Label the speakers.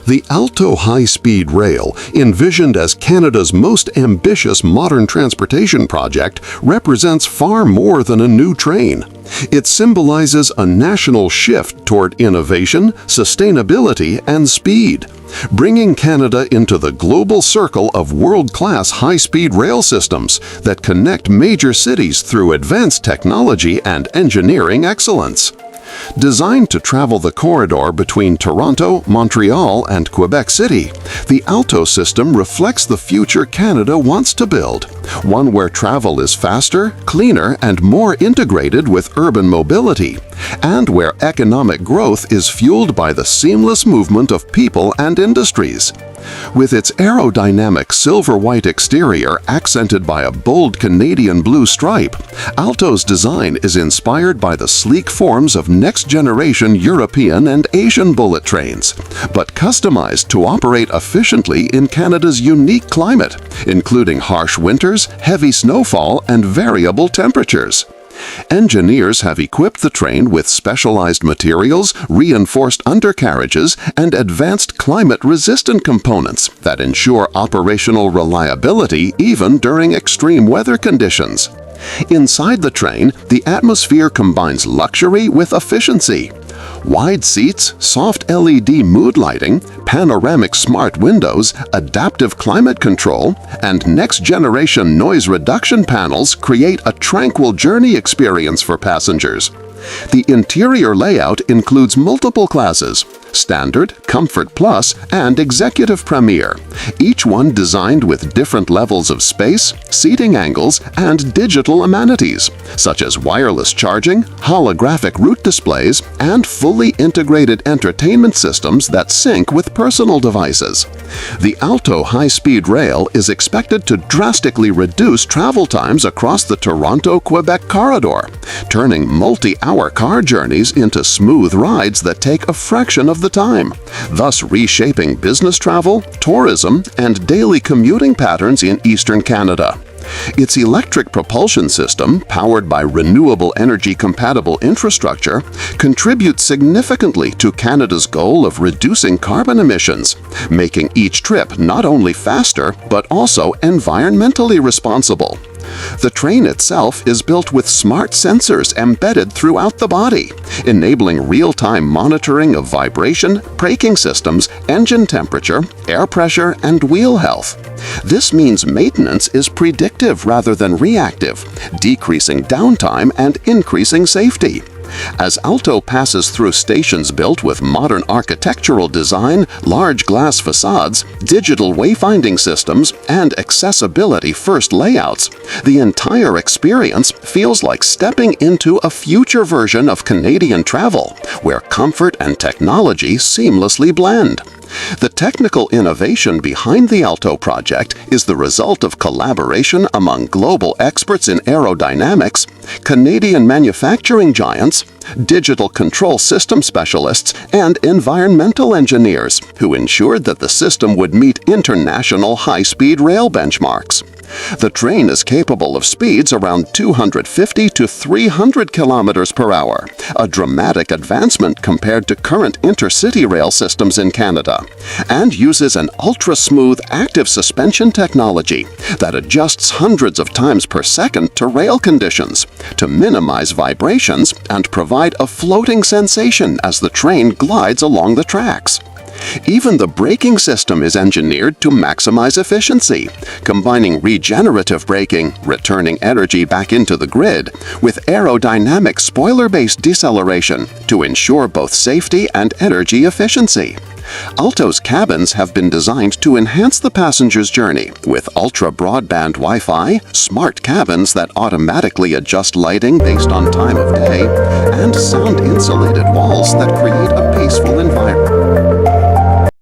Speaker 1: The Alto High-Speed Rail, envisioned as Canada's most ambitious modern transportation project, represents far more than a new train. It symbolizes a national shift toward innovation, sustainability, and speed, bringing Canada into the global circle of world-class high-speed rail systems that connect major cities through advanced technology and engineering excellence. Designed to travel the corridor between Toronto, Montreal, and Quebec City, the Alto system reflects the future Canada wants to build, one where travel is faster, cleaner, and more integrated with urban mobility, and where economic growth is fueled by the seamless movement of people and industries. With its aerodynamic silver-white exterior accented by a bold Canadian blue stripe, Alto's design is inspired by the sleek forms of next-generation European and Asian bullet trains, but customized to operate efficiently in Canada's unique climate, including harsh winters, heavy snowfall, and variable temperatures. Engineers have equipped the train with specialized materials, reinforced undercarriages, and advanced climate-resistant components that ensure operational reliability even during extreme weather conditions. Inside the train, the atmosphere combines luxury with efficiency. Wide seats, soft LED mood lighting, panoramic smart windows, adaptive climate control, and next-generation noise reduction panels create a tranquil journey experience for passengers. The interior layout includes multiple classes: Standard, Comfort Plus, and Executive Premier, each one designed with different levels of space, seating angles, and digital amenities, such as wireless charging, holographic route displays, and fully integrated entertainment systems that sync with personal devices. The Alto High-Speed Rail is expected to drastically reduce travel times across the Toronto-Quebec corridor, turning multi-hour car journeys into smooth rides that take a fraction of the time, thus reshaping business travel, tourism, and daily commuting patterns in Eastern Canada. Its electric propulsion system, powered by renewable energy-compatible infrastructure, contributes significantly to Canada's goal of reducing carbon emissions, making each trip not only faster but also environmentally responsible. The train itself is built with smart sensors embedded throughout the body, enabling real-time monitoring of vibration, braking systems, engine temperature, air pressure, and wheel health. This means maintenance is predictive rather than reactive, decreasing downtime and increasing safety. As Alto passes through stations built with modern architectural design, large glass facades, digital wayfinding systems, and accessibility-first layouts, the entire experience feels like stepping into a future version of Canadian travel, where comfort and technology seamlessly blend. The technical innovation behind the Alto project is the result of collaboration among global experts in aerodynamics, Canadian manufacturing giants, digital control system specialists, and environmental engineers who ensured that the system would meet international high-speed rail benchmarks. The train is capable of speeds around 250 to 300 kilometers per hour, a dramatic advancement compared to current intercity rail systems in Canada, and uses an ultra-smooth active suspension technology that adjusts hundreds of times per second to rail conditions to minimize vibrations and provide a floating sensation as the train glides along the tracks. Even the braking system is engineered to maximize efficiency, combining regenerative braking, returning energy back into the grid, with aerodynamic spoiler-based deceleration to ensure both safety and energy efficiency. Alto's cabins have been designed to enhance the passenger's journey with ultra-broadband Wi-Fi, smart cabins that automatically adjust lighting based on time of day, and sound-insulated walls that create a peaceful environment.